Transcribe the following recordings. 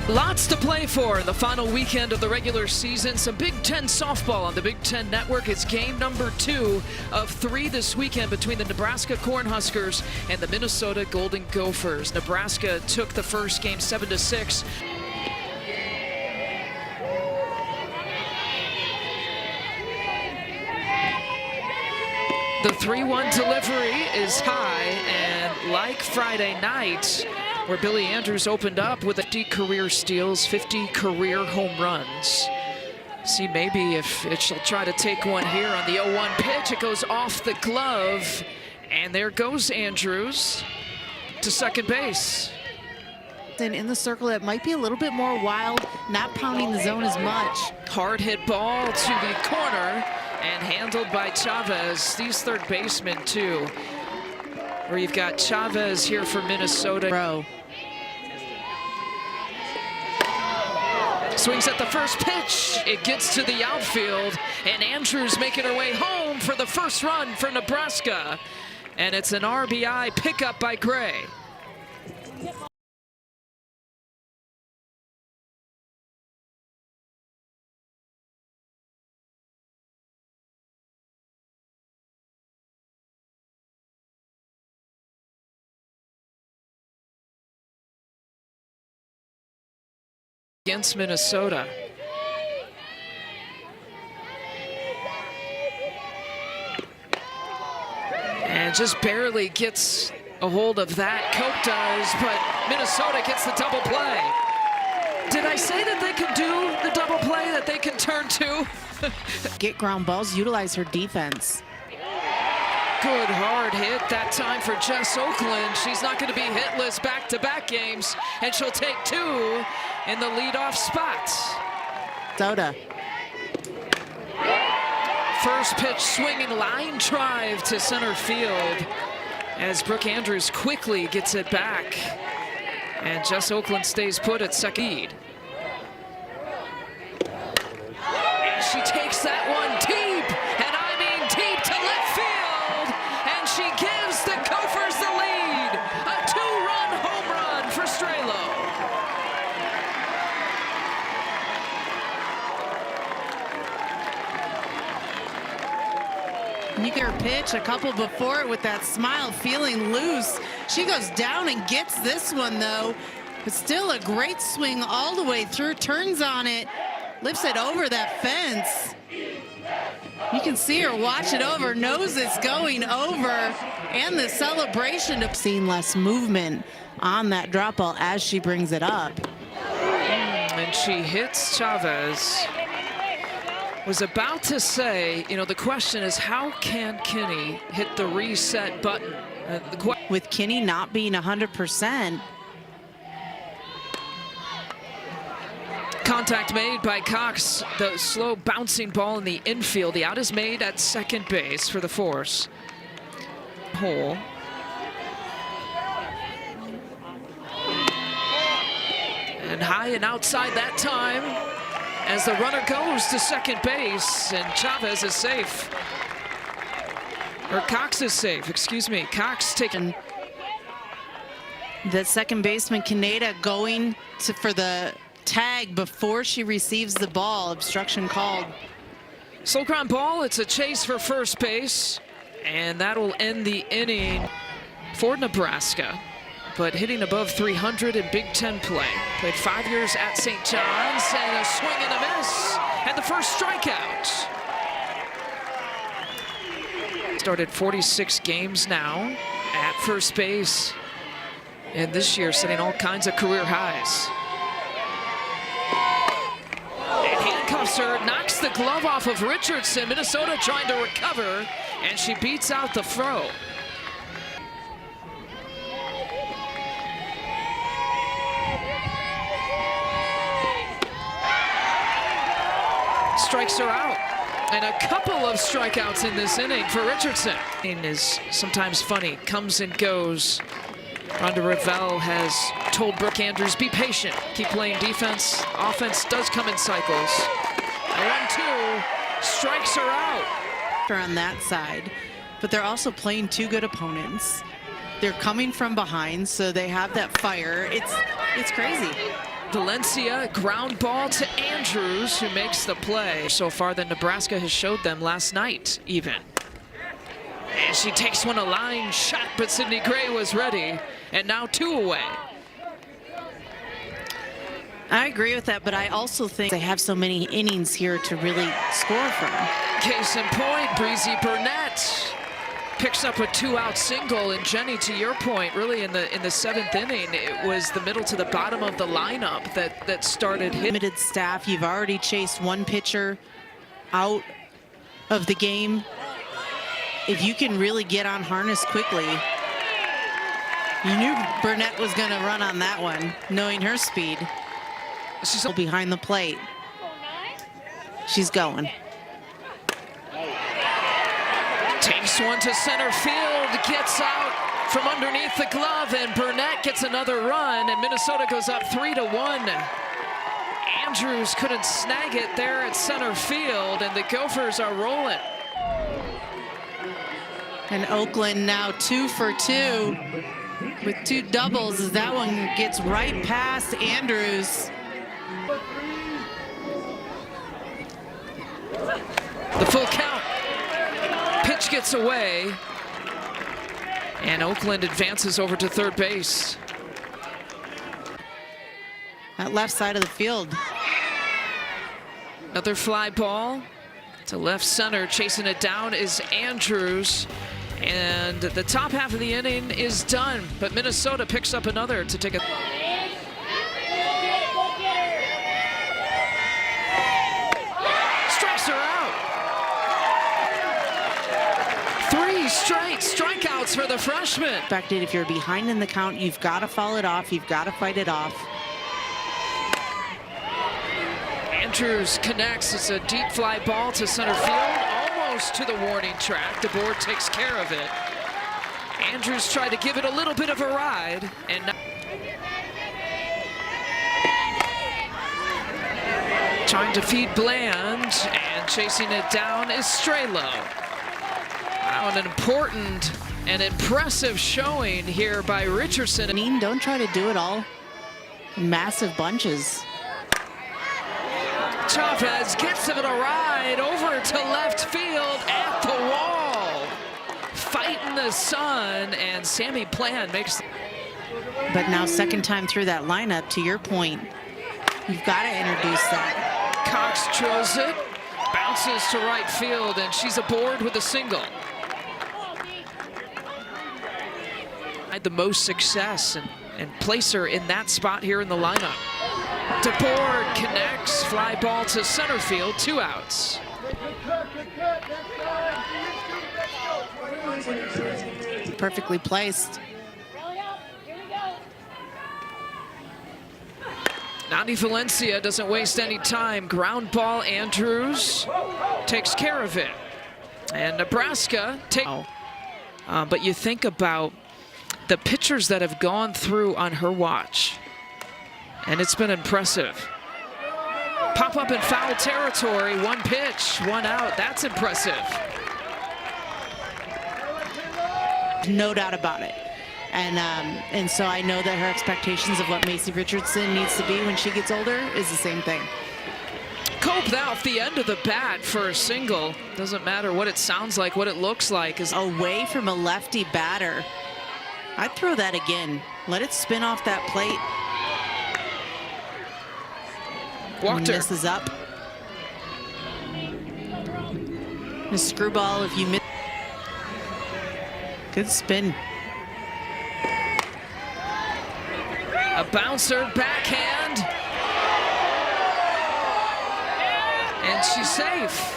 Lots to play for in the final weekend of the regular season. Some Big Ten softball on the Big Ten Network. It's game number 2 of 3 this weekend between the Nebraska Cornhuskers and the Minnesota Golden Gophers. Nebraska took the first game 7-6. The 3-1 delivery is high, and like Friday night, where Billy Andrews opened up with 50 career steals, 50 career home runs. See maybe if she'll try to take one here on the 0-1 pitch. It goes off the glove, and there goes Andrews to second base. In the circle, it might be a little bit more wild, not pounding the zone as much. Hard hit ball to the corner and handled by Chavez. These third basemen too, where you've got Chavez here for Minnesota. Bro. Swings at the first pitch. It gets to the outfield, and Andrews making her way home for the first run for Nebraska. And it's an RBI pickup by Gray. Against Minnesota. And just barely gets a hold of that. Cope does, but Minnesota gets the double play. Did I say that they can do the double play, that they can turn to? Get ground balls, utilize her defense. Good hard hit that time for Jess Oakland. She's not going to be hitless back-to-back games, and she'll take 2 in the leadoff spot. Soda. First pitch swinging line drive to center field as Brooke Andrews quickly gets it back, and Jess Oakland stays put at second. And she takes that one deep, and I mean deep to left field, and she gives the Gophers the lead. A 2-run home run for Strelo. You get her pitch a couple before it with that smile, feeling loose. She goes down and gets this one though, but still a great swing all the way through, turns on it, lifts it over that fence. You can see her watch it over, knows it's going over, and the celebration of seeing less movement on that drop ball as she brings it up. And she hits Chavez. Was about to say, you know, the question is, how can Kinney hit the reset button? With Kinney not being 100%. Contact made by Cox, the slow bouncing ball in the infield. The out is made at second base for the Force. Hole. And high and outside that time, as the runner goes to second base, and Chavez is safe. Or Cox is safe, excuse me. Cox taking. The second baseman, Kaneda, going for the tag before she receives the ball. Obstruction called. Slow ground ball, it's a chase for first base, and that'll end the inning for Nebraska. But hitting above 300 in Big Ten play. Played 5 years at St. John's, and a swing and a miss, and the first strikeout. Started 46 games now at first base, and this year setting all kinds of career highs. And handcuffs her, knocks the glove off of Richardson. Minnesota trying to recover, and she beats out the throw. Strikes her out, and a couple of strikeouts in this inning for Richardson. It is sometimes funny, comes and goes. Rhonda Revelle has told Brooke Andrews, be patient, keep playing defense. Offense does come in cycles. A 1-2, strikes her out. On that side, but they're also playing 2 good opponents. They're coming from behind, so they have that fire. It's crazy. Valencia, ground ball to Andrews, who makes the play. So far than Nebraska has showed them last night, even. And she takes one a line shot, but Sydney Gray was ready. And now 2 away. I agree with that, but I also think they have so many innings here to really score from. Case in point, Breezy Burnett picks up a 2-out single, and Jenny, to your point, really in the 7th inning, it was the middle to the bottom of the lineup that started hitting. Limited staff, you've already chased one pitcher out of the game. If you can really get on harness quickly, you knew Burnett was going to run on that one, knowing her speed. She's behind the plate. She's going. Takes one to center field, gets out from underneath the glove, and Burnett gets another run, and Minnesota goes up 3-1. Andrews couldn't snag it there at center field, and the Gophers are rolling. And Oakland now 2 for 2 with 2 doubles as that one gets right past Andrews. The full count. Pitch gets away, and Oakland advances over to third base. That left side of the field. Another fly ball to left center. Chasing it down is Andrews, and the top half of the inning is done, but Minnesota picks up another to take a... Strikes her out. 3 straight strikeouts for the freshman. Expected, if you're behind in the count, you've got to foul it off. You've got to fight it off. Andrews connects. It's a deep fly ball to center field, almost to the warning track. The board takes care of it. Andrews tried to give it a little bit of a ride, and now trying to feed Bland, and chasing it down is Strelo. Wow, an important and impressive showing here by Richardson. Don't try to do it all in massive bunches. Chavez gets it a ride over to left field at the wall. Fighting the sun, and Sammy Bland makes... But now 2nd time through that lineup, to your point, you've got to introduce that. Cox drills it, bounces to right field, and she's aboard with a single. Had the most success and place her in that spot here in the lineup. DeBoard connects, fly ball to center field, 2 outs. Perfectly placed. Nani Valencia doesn't waste any time. Ground ball, Andrews takes care of it. And Nebraska takes... but you think about the pitchers that have gone through on her watch, and it's been impressive. Pop up in foul territory, 1 pitch, 1 out. That's impressive. No doubt about it. And so I know that her expectations of what Macy Richardson needs to be when she gets older is the same thing. Cope that off the end of the bat for a single. Doesn't matter what it sounds like, what it looks like. Is away from a lefty batter. I'd throw that again. Let it spin off that plate. Walked her. Misses up. A screwball if you miss. Good spin. A bouncer, backhand. And she's safe.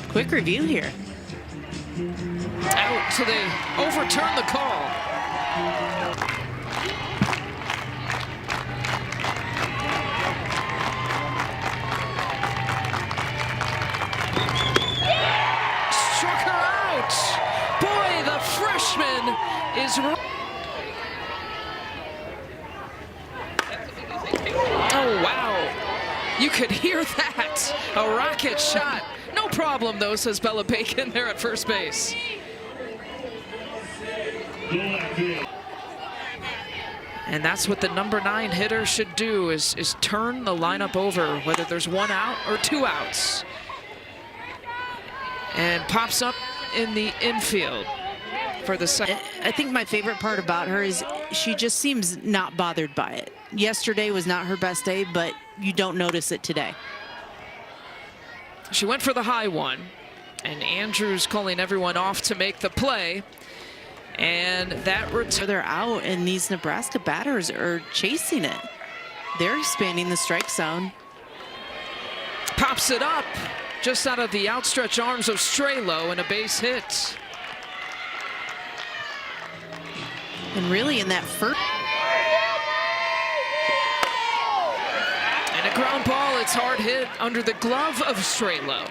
Quick review here. Out, so they overturn the call. is... Oh, wow. You could hear that. A rocket shot. No problem, though, says Bella Bacon there at first base. And that's what the number 9 hitter should do, is turn the lineup over, whether there's 1 out or 2 outs. And pops up in the infield for the second. I think my favorite part about her is she just seems not bothered by it. Yesterday was not her best day, but you don't notice it today. She went for the high one, and Andrews calling everyone off to make the play. And that they're out, and these Nebraska batters are chasing it. They're expanding the strike zone. Pops it up just out of the outstretched arms of Strelo, and a base hit. And really in that first... And a ground ball, it's hard hit under the glove of Strelo.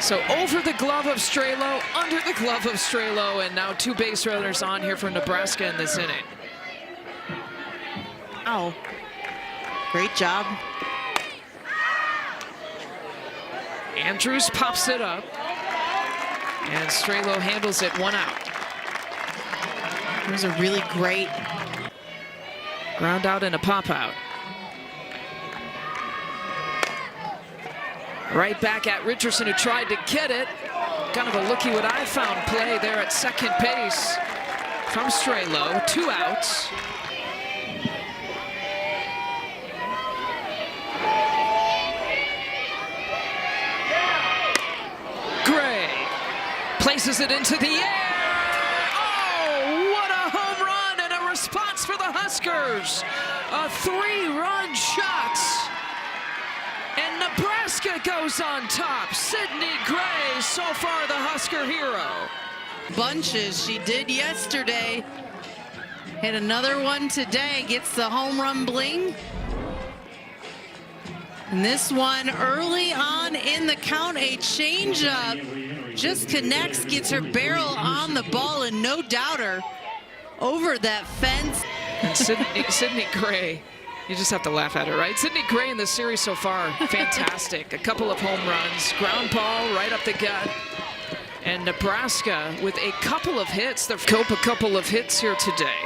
So over the glove of Strelo, under the glove of Strelo, and now 2 base runners on here for Nebraska in this inning. Oh, great job. Andrews pops it up, and Strelo handles it 1 out. It was a really great ground out and a pop out. Right back at Richardson, who tried to get it. Kind of a looky what I found play there at second base from Strelo. 2 outs. Gray places it into the air. Oh, what a home run and a response for the Huskers. A 3-run shot. And Nebraska goes on top. Sydney Gray, so far the Husker hero. Bunches, she did yesterday. Hit another one today, gets the home run bling. And this one early on in the count, a changeup. Just connects, gets her barrel on the ball, and no doubter over that fence. And Sydney Gray, you just have to laugh at her, right? Sydney Gray in this series so far, fantastic. A couple of home runs, ground ball right up the gut. And Nebraska with a couple of hits. They've coped a couple of hits here today.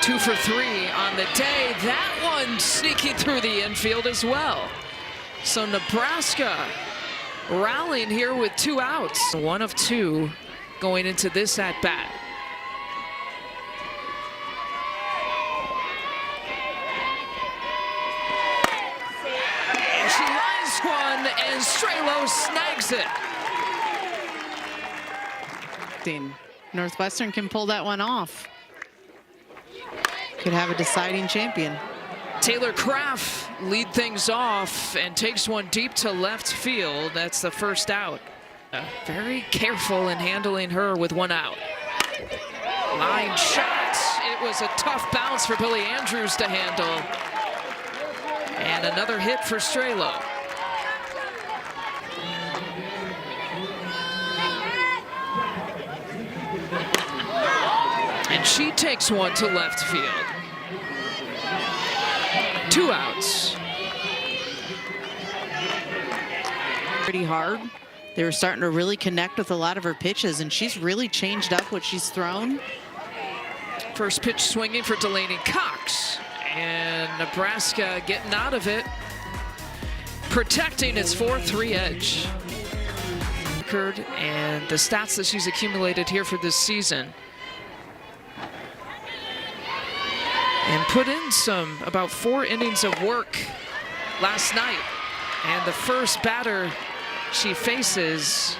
2 for 3 on the day. That one sneaking through the infield as well. So Nebraska rallying here with 2 outs. 1 of 2 going into this at-bat. One, and Strelo snags it. Northwestern can pull that one off. Could have a deciding champion. Taylor Kraft lead things off and takes one deep to left field. That's the first out. Very careful in handling her with 1 out. Line shot. It was a tough bounce for Billy Andrews to handle. And another hit for Strelo. And she takes one to left field. 2 outs. Pretty hard. They were starting to really connect with a lot of her pitches, and she's really changed up what she's thrown. First pitch swinging for Delaney Cox. And Nebraska getting out of it, protecting its 4-3 edge. And the stats that she's accumulated here for this season. And put in about 4 innings of work last night. And the first batter she faces.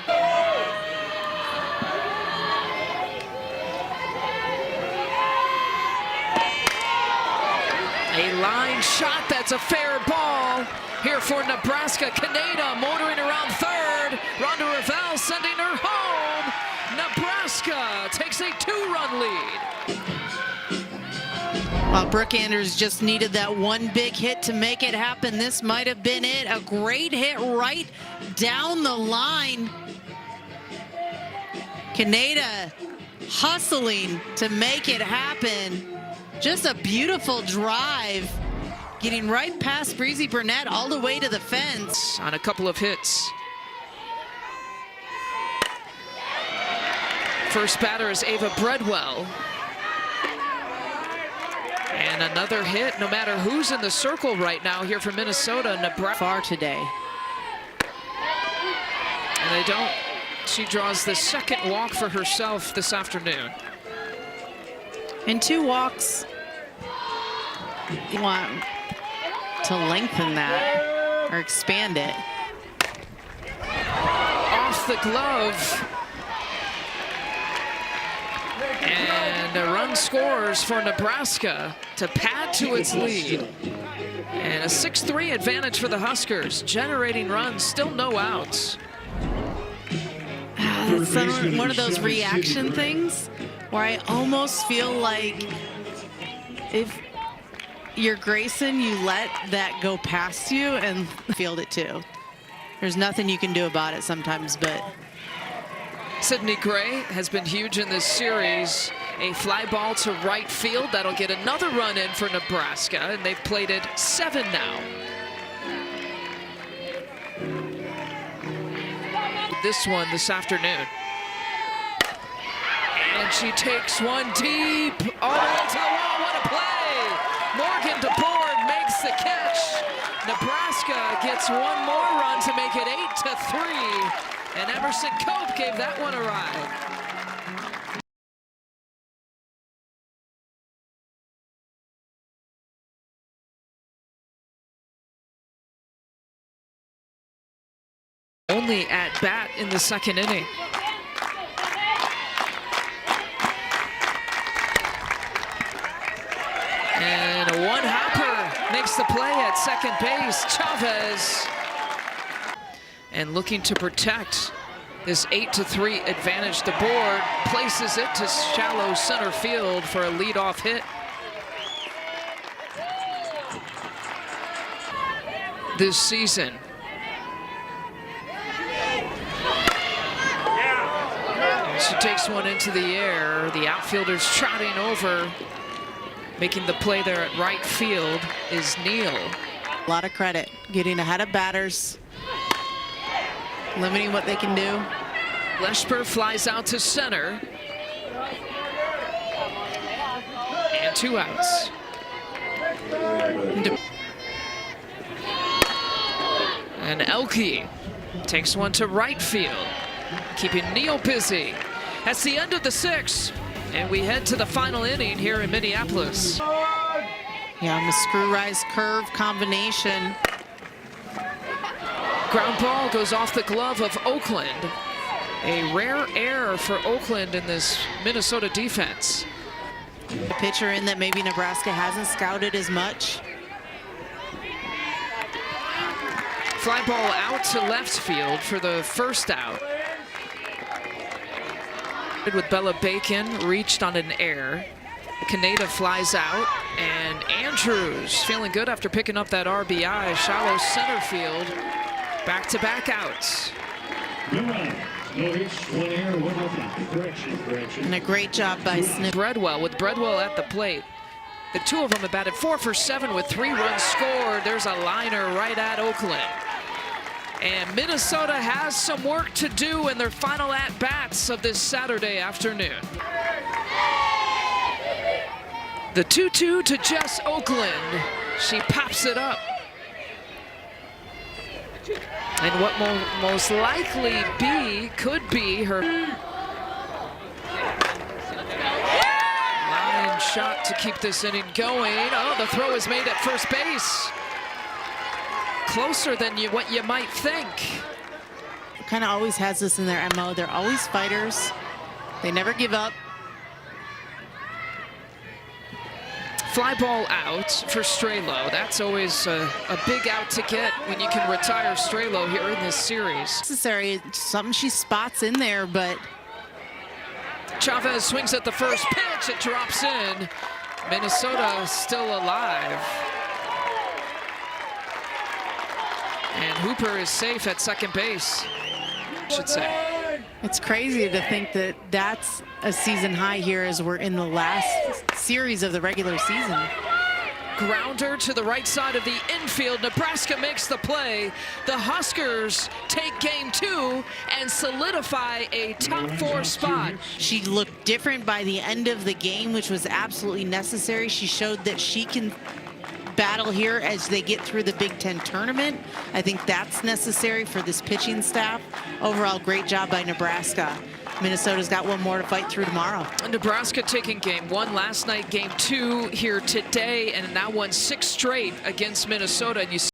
A line shot, that's a fair ball here for Nebraska. Kaneda motoring around third. Rhonda Ravel sending her home. Nebraska takes a 2-run lead. Well, Brooke Andrews just needed that one big hit to make it happen. This might have been it. A great hit right down the line. Kaneda hustling to make it happen. Just a beautiful drive, getting right past Breezy Burnett all the way to the fence. On a couple of hits. First batter is Ava Breadwell. And another hit, no matter who's in the circle right now here for Minnesota. Nebraska Far today. And they don't. She draws the second walk for herself this afternoon. And 2 walks. You want to lengthen that or expand it. Off the glove. And a run scores for Nebraska to pad to its lead. And a 6-3 advantage for the Huskers, generating runs, still no outs. It's one of those reaction things where I almost feel like if you're Grayson, you let that go past you and field it too. There's nothing you can do about it sometimes, but. Sydney Gray has been huge in this series. A fly ball to right field. That'll get another run in for Nebraska, and they've played it 7 now. This one this afternoon. And she takes one deep. All the way to the wall. What a play! Morgan DeBoard makes the catch. Nebraska gets one more run to make it 8-3. And Emerson Cope gave that one a ride. Only at bat in the second inning. And a one-hopper makes the play at second base. Chavez. And looking to protect this 8-3 advantage. DeBoard places it to shallow center field for a leadoff hit. This season. And she takes one into the air. The outfielder's trotting over. Making the play there at right field is Neal. A lot of credit, getting ahead of batters. Limiting what they can do. Leshper flies out to center. And 2 outs. And Elke takes one to right field, keeping Neal busy. That's the end of the 6th, and we head to the final inning here in Minneapolis. Yeah, on the screw rise curve combination. Ground ball goes off the glove of Oakland. A rare error for Oakland in this Minnesota defense. A pitcher in that maybe Nebraska hasn't scouted as much. Fly ball out to left field for the first out. With Bella Bacon reached on an error. Kaneda flies out, and Andrews feeling good after picking up that RBI. Shallow center field. Back-to-back outs. And a great job by Snip. Breadwell, with Breadwell at the plate. The 2 of them have batted 4 for 7 with 3 runs scored. There's a liner right at Oakland. And Minnesota has some work to do in their final at-bats of this Saturday afternoon. The 2-2 to Jess Oakland. She pops it up. And what most likely could be her line shot to keep this inning going. Oh, the throw is made at first base. Closer than what you might think. Kind of always has this in their MO. They're always fighters. They never give up. Fly ball out for Strelo. That's always a big out to get when you can retire Strelo here in this series. Necessary, something she spots in there, but Chavez swings at the first pitch. It drops in. Minnesota still alive. And Hooper is safe at second base, I should say. It's crazy to think that that's a season high here as we're in the last series of the regular season. Grounder to the right side of the infield. Nebraska makes the play. The Huskers take game 2 and solidify a top 4 spot. She looked different by the end of the game, which was absolutely necessary. She showed that she can battle here as they get through the Big Ten tournament. I think that's necessary for this pitching staff. Overall, great job by Nebraska. Minnesota's got one more to fight through tomorrow. Nebraska taking game 1 last night, game 2 here today, and now won 6 straight against Minnesota. And you